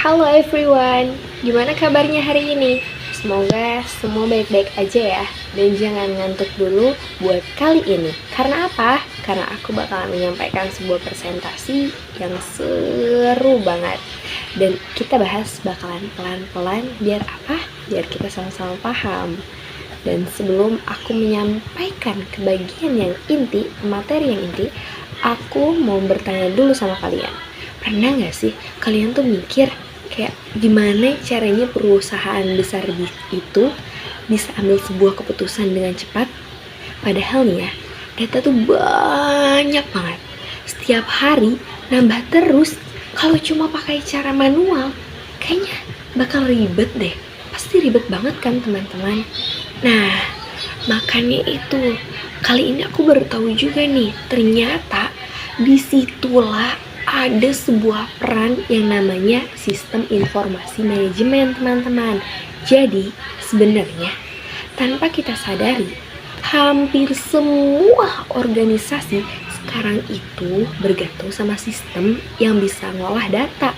Halo everyone, gimana kabarnya hari ini? Semoga semua baik-baik aja ya. Dan jangan ngantuk dulu buat kali ini. Karena apa? Karena aku bakalan menyampaikan sebuah presentasi yang seru banget. Dan kita bahas bakalan pelan-pelan biar apa? Biar kita sama-sama paham. Dan sebelum aku menyampaikan ke bagian yang inti, materi yang inti, aku mau bertanya dulu sama kalian. Pernah gak sih kalian tuh mikir kayak gimana caranya perusahaan besar itu bisa ambil sebuah keputusan dengan cepat? Padahal nih ya, data tuh banyak banget. Setiap hari nambah terus. Kalau cuma pakai cara manual, kayaknya bakal ribet deh. Pasti ribet banget kan teman-teman? Nah, makanya itu kali ini aku baru tahu juga nih, ternyata disitulah ada sebuah peran yang namanya sistem informasi manajemen, teman-teman. Jadi sebenarnya tanpa kita sadari, hampir semua organisasi sekarang itu bergantung sama sistem yang bisa ngolah data.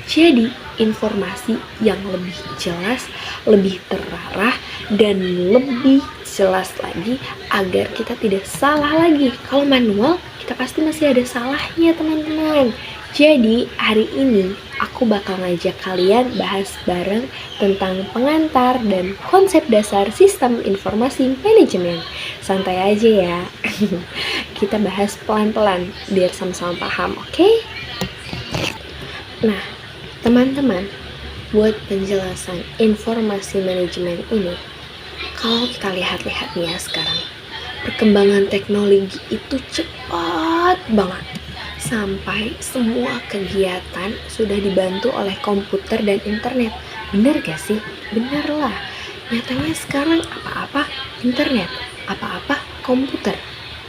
Jadi informasi yang lebih jelas, lebih terarah, dan lebih jelas lagi agar kita tidak salah lagi. Kalau manual, kita pasti masih ada salahnya teman-teman. Jadi hari ini aku bakal ngajak kalian bahas bareng tentang pengantar dan konsep dasar sistem informasi manajemen. Santai aja ya. Kita bahas pelan-pelan biar sama-sama paham, oke? Nah, teman-teman, buat penjelasan informasi manajemen ini, kalau kita lihat-lihat nih ya sekarang, perkembangan teknologi itu cepat banget. Sampai semua kegiatan sudah dibantu oleh komputer dan internet. Bener gak sih? Bener lah. Nyatanya sekarang apa-apa internet, apa-apa komputer.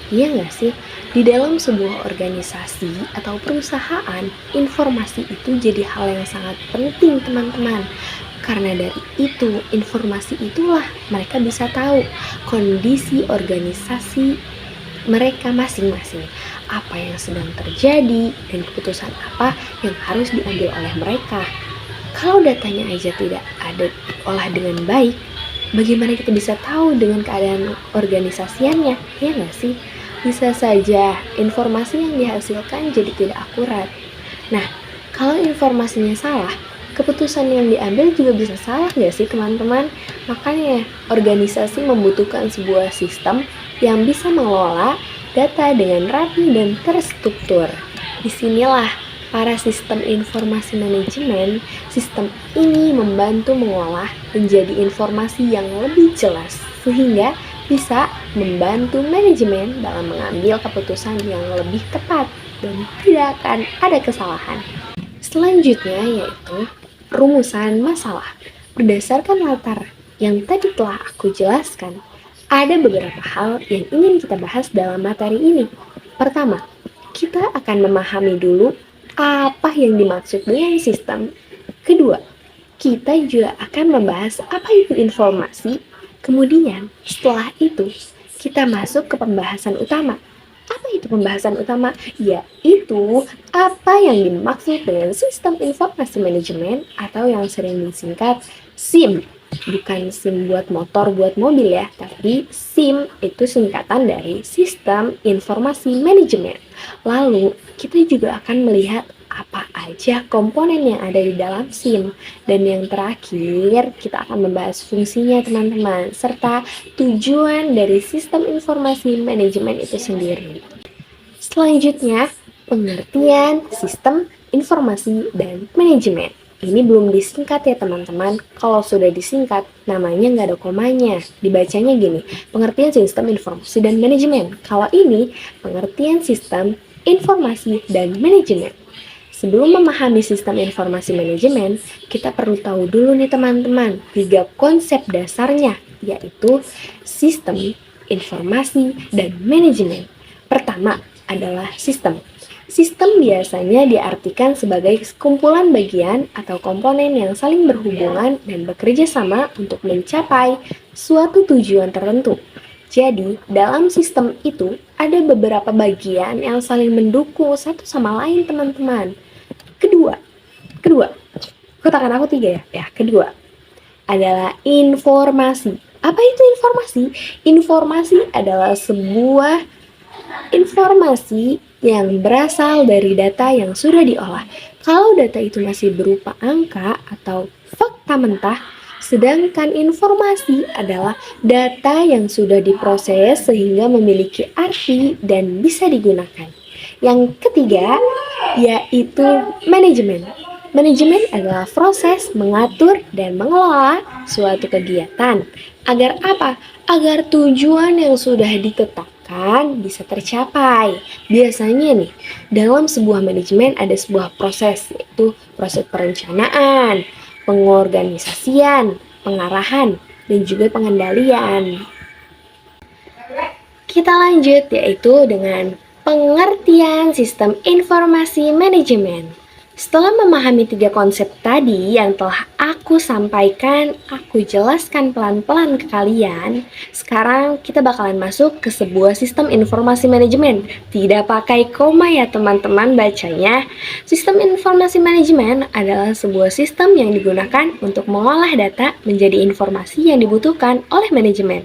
Iya gak sih? Di dalam sebuah organisasi atau perusahaan, informasi itu jadi hal yang sangat penting teman-teman. Karena dari itu, informasi itulah mereka bisa tahu kondisi organisasi mereka masing-masing, apa yang sedang terjadi, dan keputusan apa yang harus diambil oleh mereka. Kalau datanya aja tidak ada olah dengan baik, bagaimana kita bisa tahu dengan keadaan organisasiannya? Ya nggak sih? Bisa saja informasi yang dihasilkan jadi tidak akurat. Nah, kalau informasinya salah, keputusan yang diambil juga bisa salah nggak sih teman-teman? Makanya organisasi membutuhkan sebuah sistem yang bisa mengelola data dengan rapi dan terstruktur. Disinilah para sistem informasi manajemen, sistem ini membantu mengolah menjadi informasi yang lebih jelas, sehingga bisa membantu manajemen dalam mengambil keputusan yang lebih tepat dan tidak akan ada kesalahan. Selanjutnya yaitu rumusan masalah. Berdasarkan latar yang tadi telah aku jelaskan, ada beberapa hal yang ingin kita bahas dalam materi ini. Pertama, kita akan memahami dulu apa yang dimaksud dengan sistem. Kedua, kita juga akan membahas apa itu informasi. Kemudian, setelah itu, kita masuk ke pembahasan utama. Apa itu pembahasan utama? Yaitu apa yang dimaksud dengan sistem informasi manajemen atau yang sering disingkat SIM. Bukan SIM buat motor, buat mobil ya, tapi SIM itu singkatan dari Sistem Informasi Manajemen. Lalu, kita juga akan melihat apa aja komponen yang ada di dalam SIM. Dan yang terakhir, kita akan membahas fungsinya teman-teman, serta tujuan dari Sistem Informasi Manajemen itu sendiri. Selanjutnya, pengertian Sistem Informasi dan Manajemen. Ini belum disingkat ya teman-teman. Kalau sudah disingkat, namanya nggak ada komanya. Dibacanya gini, pengertian sistem informasi dan manajemen. Kalau ini, pengertian sistem informasi dan manajemen. Sebelum memahami sistem informasi manajemen, kita perlu tahu dulu nih teman-teman, 3 konsep dasarnya, yaitu sistem, informasi, dan manajemen. Pertama adalah sistem. Sistem biasanya diartikan sebagai kumpulan bagian atau komponen yang saling berhubungan dan bekerja sama untuk mencapai suatu tujuan tertentu. Jadi, dalam sistem itu ada beberapa bagian yang saling mendukung satu sama lain, teman-teman. Kedua, Kotakan aku 3 ya. Ya, kedua adalah informasi. Apa itu informasi? Informasi adalah sebuah informasi yang berasal dari data yang sudah diolah. Kalau data itu masih berupa angka atau fakta mentah, sedangkan informasi adalah data yang sudah diproses sehingga memiliki arti dan bisa digunakan. Yang ketiga yaitu manajemen. Manajemen adalah proses mengatur dan mengelola suatu kegiatan. Agar apa? Agar tujuan yang sudah ditetapkan bisa tercapai. Biasanya nih, dalam sebuah manajemen ada sebuah proses, yaitu proses perencanaan, pengorganisasian, pengarahan, dan juga pengendalian. Kita lanjut yaitu dengan pengertian sistem informasi manajemen. Setelah memahami 3 konsep tadi yang telah aku sampaikan, aku jelaskan pelan-pelan ke kalian, sekarang kita bakalan masuk ke sebuah sistem informasi manajemen. Tidak pakai koma ya teman-teman bacanya. Sistem informasi manajemen adalah sebuah sistem yang digunakan untuk mengolah data menjadi informasi yang dibutuhkan oleh manajemen.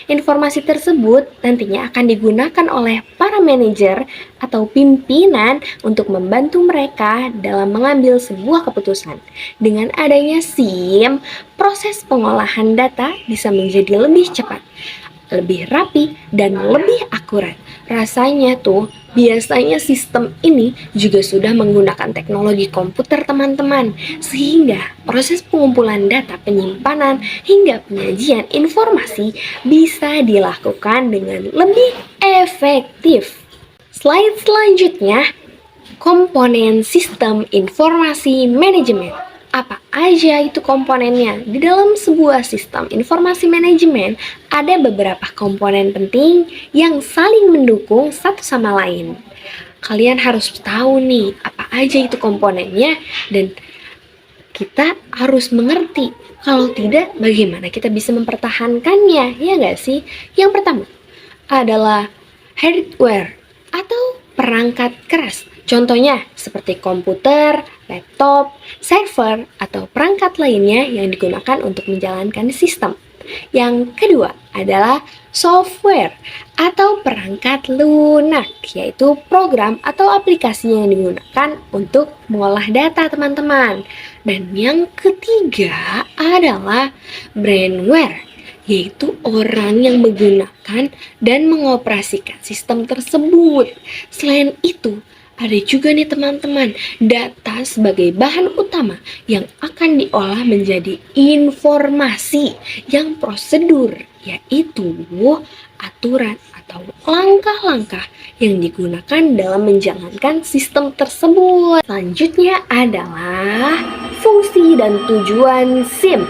Informasi tersebut nantinya akan digunakan oleh para manajer atau pimpinan untuk membantu mereka dalam mengambil sebuah keputusan. Dengan adanya SIM, proses pengolahan data bisa menjadi lebih cepat, lebih rapi, dan lebih akurat. Rasanya tuh, biasanya sistem ini juga sudah menggunakan teknologi komputer teman-teman, sehingga proses pengumpulan data, penyimpanan, hingga penyajian informasi bisa dilakukan dengan lebih efektif. Slide selanjutnya, komponen sistem informasi manajemen. Apa aja itu komponennya? Di dalam sebuah sistem informasi manajemen ada beberapa komponen penting yang saling mendukung satu sama lain. Kalian harus tahu nih apa aja itu komponennya dan kita harus mengerti. Kalau tidak, bagaimana kita bisa mempertahankannya? Ya nggak sih? Yang pertama adalah hardware atau perangkat keras. Contohnya seperti komputer, laptop, server, atau perangkat lainnya yang digunakan untuk menjalankan sistem. Yang kedua adalah software atau perangkat lunak, yaitu program atau aplikasi yang digunakan untuk mengolah data teman-teman. Dan yang ketiga adalah brainware, yaitu orang yang menggunakan dan mengoperasikan sistem tersebut. Selain itu, ada juga nih teman-teman, data sebagai bahan utama yang akan diolah menjadi informasi yang prosedur, yaitu aturan atau langkah-langkah yang digunakan dalam menjalankan sistem tersebut. Selanjutnya adalah fungsi dan tujuan SIM.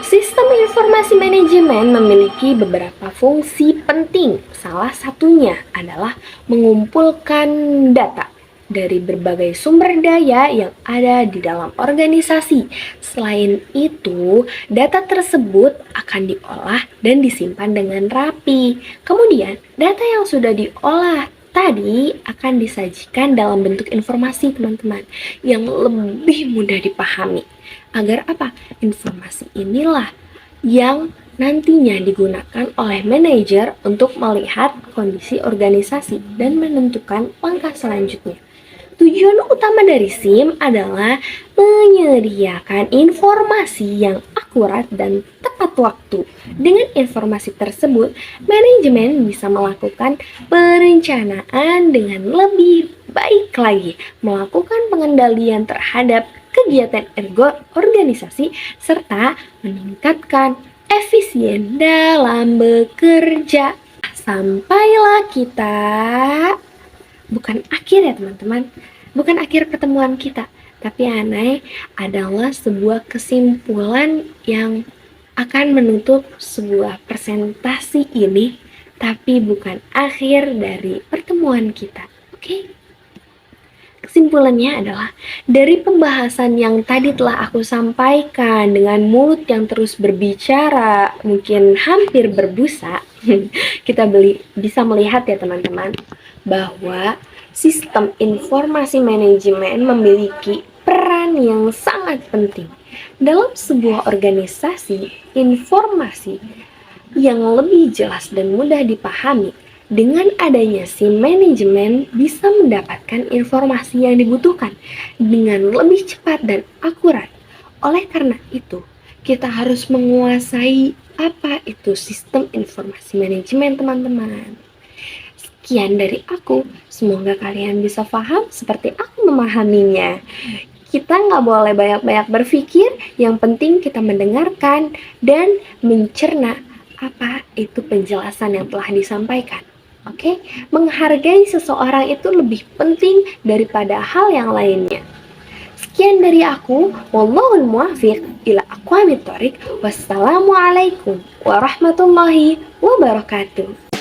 Sistem informasi manajemen memiliki beberapa fungsi penting. Salah satunya adalah mengumpulkan data dari berbagai sumber daya yang ada di dalam organisasi. Selain itu, data tersebut akan diolah dan disimpan dengan rapi. Kemudian, data yang sudah diolah tadi akan disajikan dalam bentuk informasi teman-teman yang lebih mudah dipahami. Agar apa? Informasi inilah yang nantinya digunakan oleh manajer untuk melihat kondisi organisasi dan menentukan langkah selanjutnya. Tujuan utama dari SIM adalah menyediakan informasi yang akurat dan tepat waktu. Dengan informasi tersebut, manajemen bisa melakukan perencanaan dengan lebih baik lagi, melakukan pengendalian terhadap kegiatan organisasi, serta meningkatkan efisien dalam bekerja. Sampailah kita, bukan akhir ya teman-teman, bukan akhir pertemuan kita, tapi adalah sebuah kesimpulan yang akan menutup sebuah presentasi ini, tapi bukan akhir dari pertemuan kita. Oke? Kesimpulannya adalah, dari pembahasan yang tadi telah aku sampaikan dengan mulut yang terus berbicara, mungkin hampir berbusa, kita bisa melihat ya teman-teman, bahwa sistem informasi manajemen memiliki peran yang sangat penting. Dalam sebuah organisasi, informasi yang lebih jelas dan mudah dipahami, dengan adanya si manajemen bisa mendapatkan informasi yang dibutuhkan dengan lebih cepat dan akurat. Oleh karena itu, kita harus menguasai apa itu sistem informasi manajemen, teman-teman. Sekian dari aku, semoga kalian bisa paham seperti aku memahaminya. Kita nggak boleh banyak-banyak berpikir, yang penting kita mendengarkan dan mencerna apa itu penjelasan yang telah disampaikan. Oke, menghargai seseorang itu lebih penting daripada hal yang lainnya. Sekian dari aku, wallahul muwaffiq ila aqwamit thoriq. Wassalamualaikum warahmatullahi wabarakatuh.